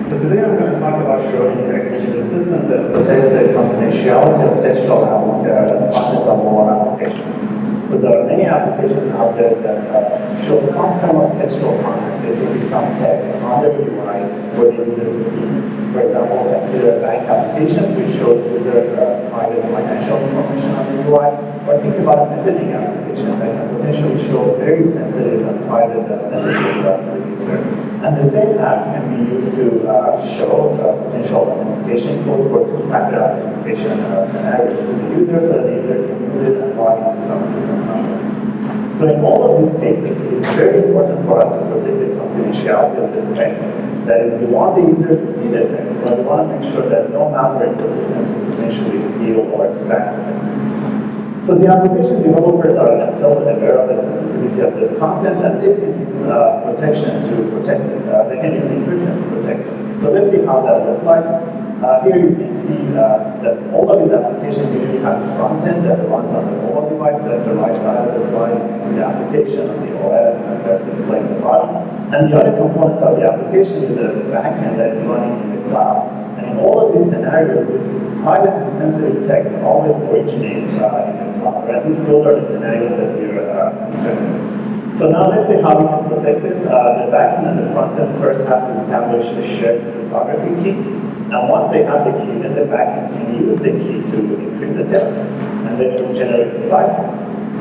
So today I'm going to talk about SchrodinText, which is a system that protects the confidentiality of textual content on mobile applications. So there are many applications out there that show some form of textual content, basically some text on the UI for the user to see. For example, consider a bank application which shows users private financial information on the UI, or think about a messaging application that can potentially show very sensitive and private messages to the user. And the same app can be used to show potential authentication codes for two-factor authentication scenarios to the user so that the user can use it and log into some system somewhere. So in all of these cases, it's very important for us to protect the confidentiality of this text. That is, we want the user to see the text, but we want to make sure that no malware in the system can potentially steal or extract the text. So the application developers are themselves aware of the sensitivity of this content, and they can use protection to protect it. They can use encryption to protect it. So let's see how that looks like. Here you can see that all of these applications usually have a front end that runs on the mobile device. That's the right side of the slide. You can see the application on the OS and the display at the bottom. And the other component of the application is a backend that is running in the cloud. And in all of these scenarios, this private and sensitive text always originates in the cloud. Or at least those are the scenarios that we are concerned with. So now let's see how we can protect this. The backend and the front end first have to establish the shared cryptography key. And once they have the key, then the backend can use the key to encrypt the text. And then it will generate the cipher.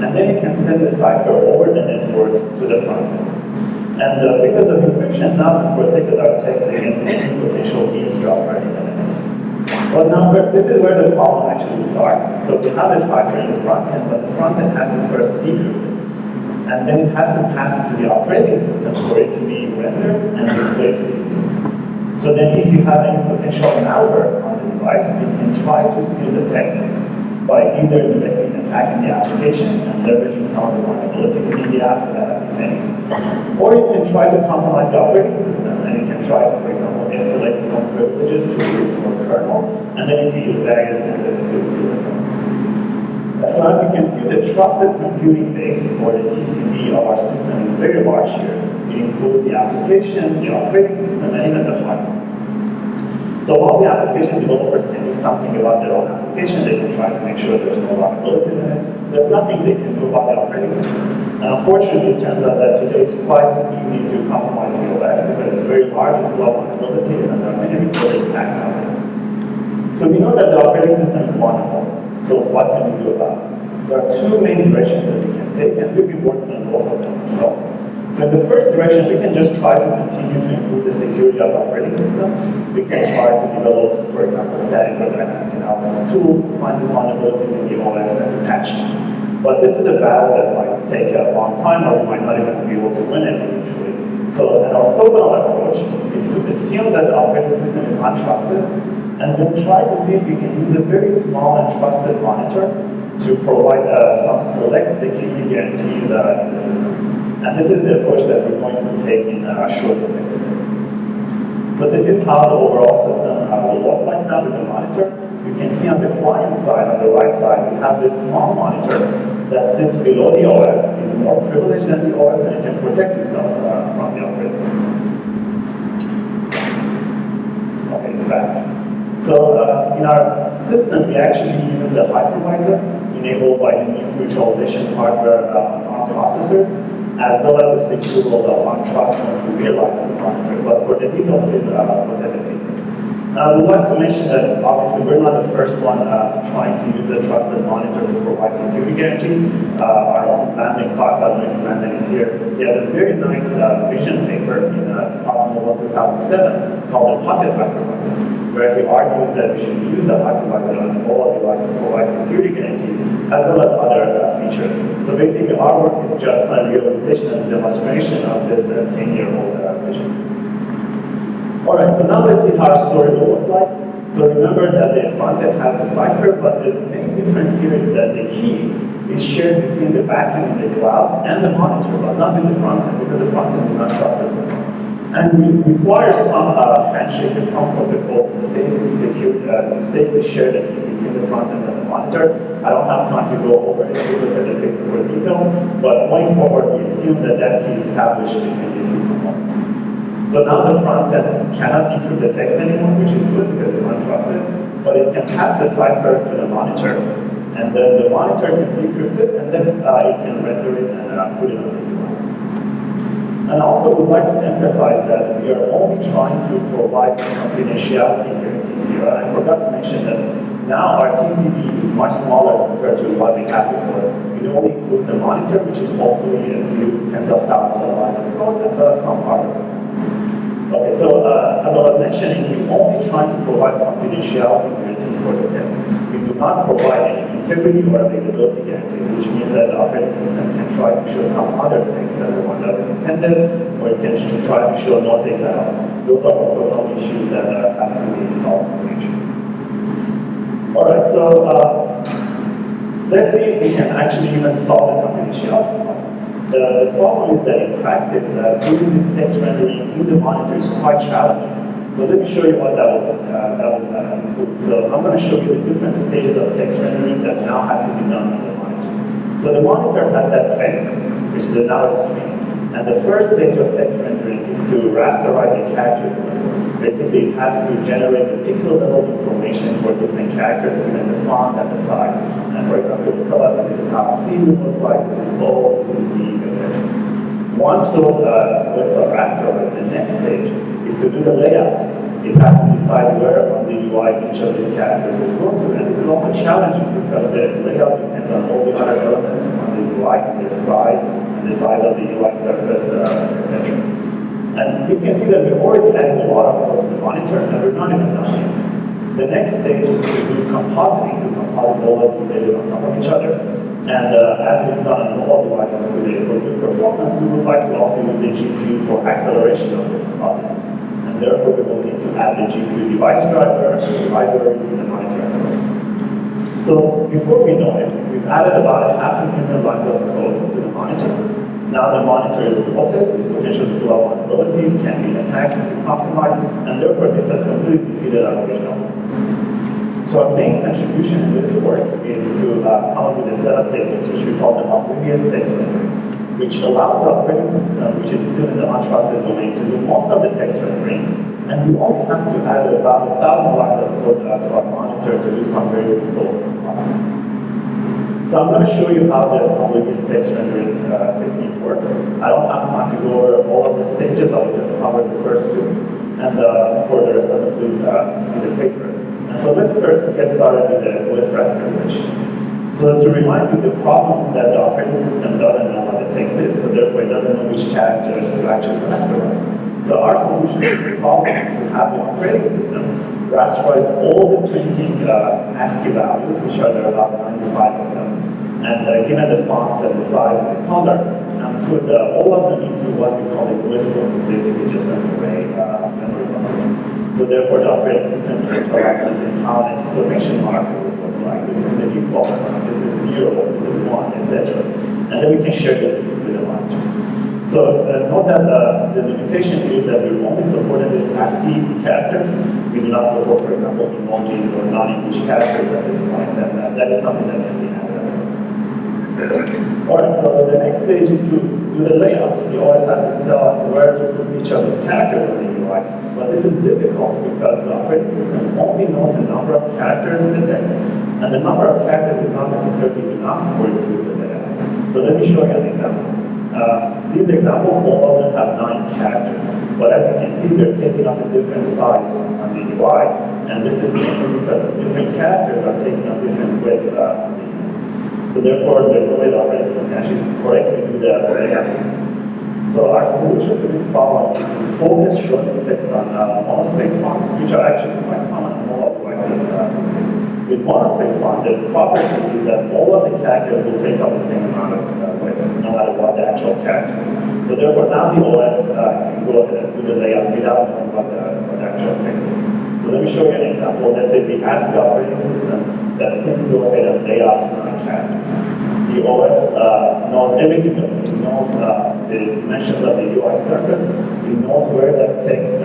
And then it can send the cipher over the network to the front end. And because of encryption, now we've protected our text against any potential eavesdropper in the network. But now this is where the problem actually starts. So we have a cipher in the front end, but the front end has to first decrypt it. And then it has to pass it to the operating system for it to be rendered and displayed to the user. So then if you have any potential malware on the device, you can try to steal the text by either directly attacking the application and leveraging some of the vulnerabilities in the app, if any. Or you can try to compromise the operating system, and you can try to, for example, escalate some privileges to a kernel, and then you can use various methods to steal the text. So as you can see, the trusted computing base, or the TCB of our system is very large here. It includes the application, the operating system, and even the hardware. So while the application developers can do something about their own application, they can try to make sure there's no vulnerabilities in it. There's nothing they can do about the operating system. And unfortunately, it turns out that today it's quite easy to compromise the OS because it's very large, it's full of vulnerabilities, and there are many reported attacks out there. So we know that the operating system is vulnerable. So what can we do about it? There are two main directions that we can take, and we'll be working on both of them. So in the first direction, we can just try to continue to improve the security of the operating system. We can try to develop, for example, static or dynamic analysis tools to find these vulnerabilities in the OS and patch them. But this is a battle that might take a long time, or we might not even be able to win it usually. So an orthogonal approach is to assume that the operating system is untrusted, and then try to see if we can use a very small and trusted monitor to provide some select security guarantees in the system. And this is the approach that we're going to take in SchrodinText today. So this is how the overall system will look like now with the monitor. You can see on the client side, on the right side, we have this small monitor that sits below the OS, is more privileged than the OS, and it can protect itself from the operating system. Okay, it's back. So in our system, we actually use the hypervisor enabled by the new virtualization hardware on processors, as well as the secure on trust to realize this monitor. But for the details, please look at the paper. I would like to mention that obviously we're not the first one trying to use a trusted monitor to provide security guarantees. Our own Landon Cox, I don't know if Landon is here, he has a very nice vision paper in Automobile 2007 called the Pocket Hypervisor, where he argues that we should use the hypervisor on the mobile device to provide security guarantees as well as other features. So basically our work is just a realization and demonstration of this 10-year-old vision. Alright, so now let's see how our story will look like. So remember that the front end has a cipher, but the main difference here is that the key is shared between the backend in the cloud and the monitor, but not in the front end, because the front end is not trusted. And we require some handshake and some protocol to safely share the key between the front end and the monitor. I don't have time to go over it, please look at the paper for details, but going forward, we assume that that key is established between these two components. So now the front end cannot decrypt the text anymore, which is good because it's untrusted, but it can pass the cipher to the monitor, and then the monitor can decrypt it, and then it can render it and put it on the UI. And also, we'd like to emphasize that we are only trying to provide confidentiality guarantees here. I forgot to mention that now our TCP is much smaller compared to what we had before. It only includes the monitor, which is hopefully a few tens of thousands of lines of code, as well as some hardware. Okay, so as I was mentioning, we're only trying to provide confidentiality guarantees for the text. We do not provide any integrity or availability guarantees, which means that the operating system can try to show some other text than the one that was intended, or it can try to show no text at all. Those are orthogonal issues that has to be solved in the future. All right, so let's see if we can actually even solve the confidentiality problem. The problem is that in practice, doing this text rendering in the monitor is quite challenging. So let me show you what that would include. So I'm going to show you the different stages of text rendering that now has to be done on the monitor. So the monitor has that text, which is now a string. And the first stage of text rendering is to rasterize the character units. Basically, it has to generate the pixel level information for different characters, given the font and the size. And for example, it will tell us that this is how C would look like, this is O, this is D, etc. Once those widths are rasterized, the next stage is to do the layout. It has to decide where on the UI each of these characters will go to. And this is also challenging because the layout depends on all the other elements on the UI, their size, and the size of the UI surface, etc. And you can see that we're already adding a lot of code to the monitor, and we're not even done yet. The next stage is to do compositing, to composite all of these data on top of each other. And as it is done on mobile devices today for good performance, we would like to also use the GPU for acceleration of the compositing. And therefore, we will need to add the GPU device driver and libraries in the monitor as well. So before we know it, we've added about 500,000 lines of code to the monitor. Now the monitor is bloated, its potential full of vulnerabilities, can be attacked, can be compromised, and therefore this has completely defeated our original purpose. So our main contribution in this work is to come up with a set of techniques which we call the oblivious text rendering, which allows the operating system, which is still in the untrusted domain, to do most of the text rendering, and we only have to add about 1,000 lines of code to our monitor to do some very simple processing. So I'm going to show you how this oblivious text rendering technique works. I don't have time to go over all of the stages. I will just cover the first two. And for the rest of it, please see the paper. And so let's first get started with the glyph rasterization. So to remind you, the problem is that the operating system doesn't know what the text is, so therefore it doesn't know which characters to actually rasterize. So our solution to this problem is to have the operating system rasterize all the printing ASCII values, which are there about 95 of them, and given the font and the size and the color, and put all of them into what we call a glyph book. It's basically just an array memory buffer. So therefore, the operating system can tell us this is how an exclamation mark would look like. This is the equal sign. This is 0. This is 1, etc. And then we can share this with the monitor. So note that the limitation is that we're only supporting this ASCII characters. We do not support, for example, emojis or non-English characters at this point, and that is something that can be added as well. All right, so the next stage is to do the layout. The OS has to tell us where to put each of these characters on the UI. But this is difficult because the operating system only knows the number of characters in the text, and the number of characters is not necessarily enough for it to do the layout. So let me show you an example. These examples, all of them have 9 characters. But as you can see, they're taking up a different size on the UI. And this is mainly because the different characters are taking up different width on the UI. So therefore, there's no way the operating system can actually correctly do the layout. So our solution to this problem is to focus SchrodinText on monospace fonts, which are actually quite common on mobile devices these days. With monospace font, the property is that all of the characters will take up the same amount of width, no matter what the actual character is. So therefore, now the OS can go ahead and do the layout without knowing what the actual text is. So let me show you an example. Let's say we ask the operating system that please go ahead and lay out 9 characters. The OS knows everything else. It knows the dimensions of the UI surface. It knows where the text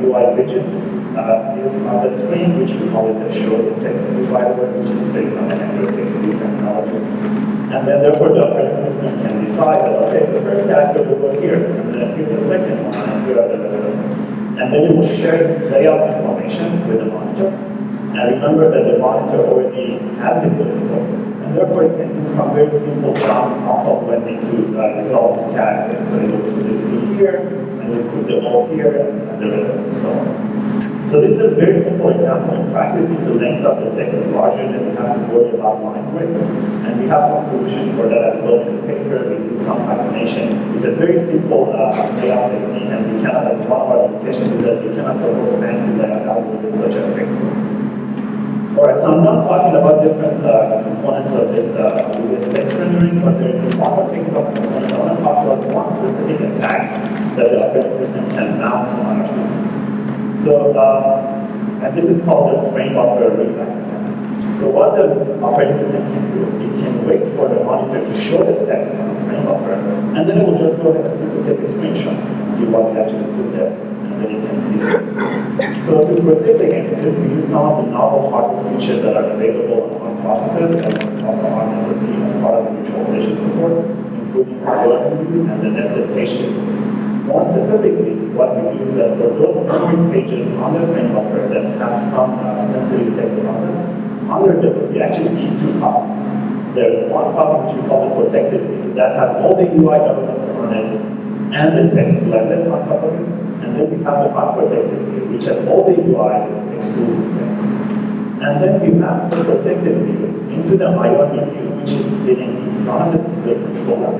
UI widget is on the screen, which we call it the SchrodinText view, by the way, which is based on the Android text view technology. And then therefore the operating system can decide that, okay, the first character will go here, and then here's the second one, and here are the rest of them. and then it will share this layout information with the monitor. And remember that the monitor already has the glyph code, and therefore it can do some very simple jump off of when they do resolve these characters. So it will put the C here, and it will put the O here, and the so on. So this is a very simple example. In practice, if the length of the text is larger, then we have to worry about line breaks, and we have some solution for that as well in the paper. We do some hyphenation. It's a very simple layout technique, and we cannot, like, one of our limitations is that we cannot support fancy layout algorithms such as Textual. All right, so I'm not talking about different components of this text rendering, but there is one more technical component. I want to talk about one specific attack that the operating system can mount on our system. So, and this is called the framebuffer readback. So what the operating system can do, it can wait for the monitor to show the text on the framebuffer, and then it will just go ahead and simply take a screenshot and see what it actually put there. And then you can see it. So to protect against this, we use some of the novel hardware features that are available on processors and also on SSD as part of the virtualization support, including hardware reviews and the nested page tables. More specifically, what we do is that for those memory pages on the frame buffer that have some sensitive text on them, under the we actually keep two copies. There is one copy which we call the protected view that has all the UI elements on it and the text blended on top of it. And then we have the unprotected view, which has all the UI excluding text. And then we map the protected view into the Ionic view, which is sitting in front of the display controller,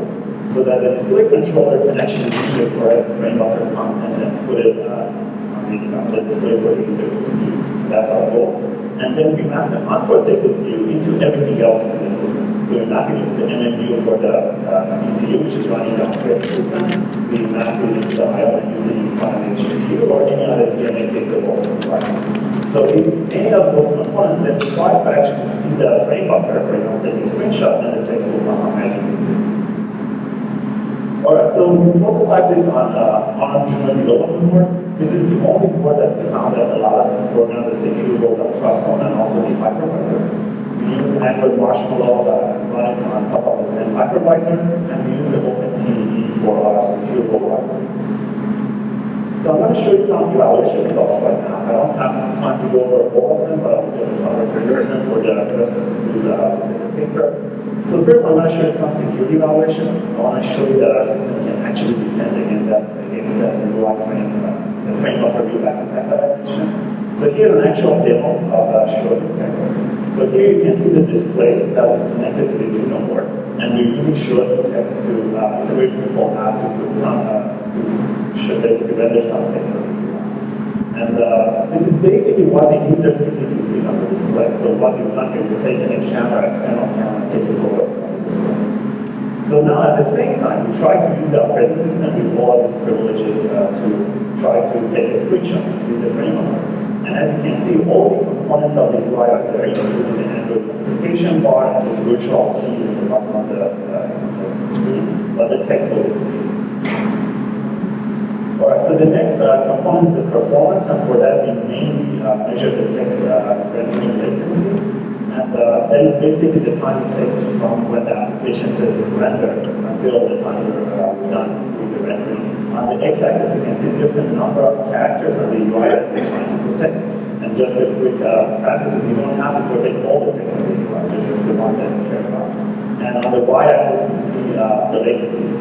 so that the display controller can actually read the correct frame buffer content and put it on the display for the user to see. That's our goal. And then we map the unprotected view into everything else in the system. So we map it into the MMU for the CPU, which is running the operating system. We map it into the IO sitting in front of the GPU or any other DNA capable device. So if any of those components then try to actually see the frame buffer, for example, take a screenshot, then the text will somehow magically see. Alright, so we prototyped this on ARM Juno development board. This is the only board that we found that allowed us to program the secure world of TrustZone and also the hypervisor. We use Android Marshmallow and run it on top of the same hypervisor, and we use the OpenTDE for our secure world routing. So I'm going to show you some evaluation results right now. I don't have time to go over all of them, but I'll just cover them for the rest of the paper. So first, I'm going to show you some security evaluation. I want to show you that our system can actually defend against that UI frame, the frame buffer readback attack that I mentioned. So here's an actual demo of SchrodinText. So here you can see the display that was connected to the Juno board, and we're using SchrodinText to, it's a very simple app to put to basically render some text. And this is basically what the user physically sees on the display. So what we've done here is taken a camera, external camera, and take a photo of the display. So now at the same time, we try to use the operating system with all its privileges to try to take a screenshot with the frame buffer. And as you can see, all the components of the UI are there, including the Android notification bar and this virtual keys at the bottom of the screen, but the text will disappear. Alright, so the next component is the performance, and for that we mainly measure the text rendering latency. And that is basically the time it takes from when the application says render until the time you're done with the rendering. On the x-axis, you can see different number of characters on the UI that we're trying to protect. And just a quick practice is you don't have to protect all the text on the UI, just the ones that you care about. And on the y-axis, you see the latency.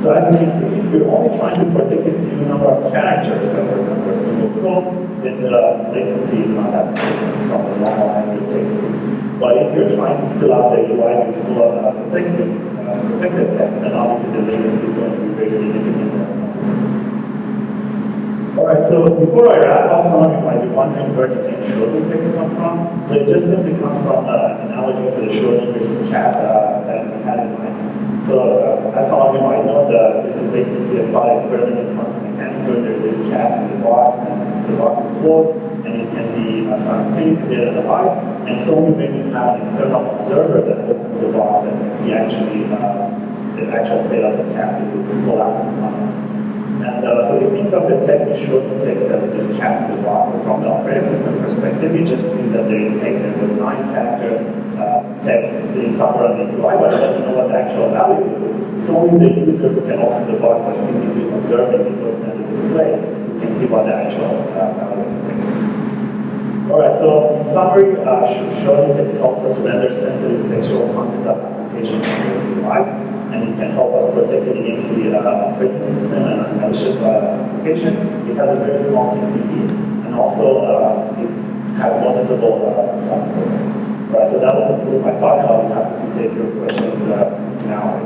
So as you can see, if you're only trying to protect a few number of characters, so for example, a single code, then the latency is not that different from the normal Android text. But if you're trying to fill out the UI with full of protected text, then obviously the latency is going to be very significant. Alright, so before I wrap up, some of you might be wondering where the name SchrodinText comes from. So it just simply comes from an analogy to the Schrodinger's cat that we had in mind. So as some of you might know, this is basically a thought experiment in quantum mechanics where there's this cat in the box, and the box is closed, and it can be simultaneously dead and alive. And so when you have an external observer that opens the box that can see actually the actual state of the cat, it would collapse in time. And so you think of the text in SchrodinText as this cat in the box. So from the operating system perspective, you just see that there's a 9-character text sitting somewhere on the UI, but it doesn't know what the actual value is. So only the user who can open the box by physically observing it, looking at the display, you can see what the actual value is. All right, so in summary, SchrodinText helps us render sensitive textual content of applications in the UI, and it can help us protect it against the operating system and malicious application. It has a very small TCP, and also it has noticeable performance. All right, so that will conclude my talk, and I'll be happy to take your questions now.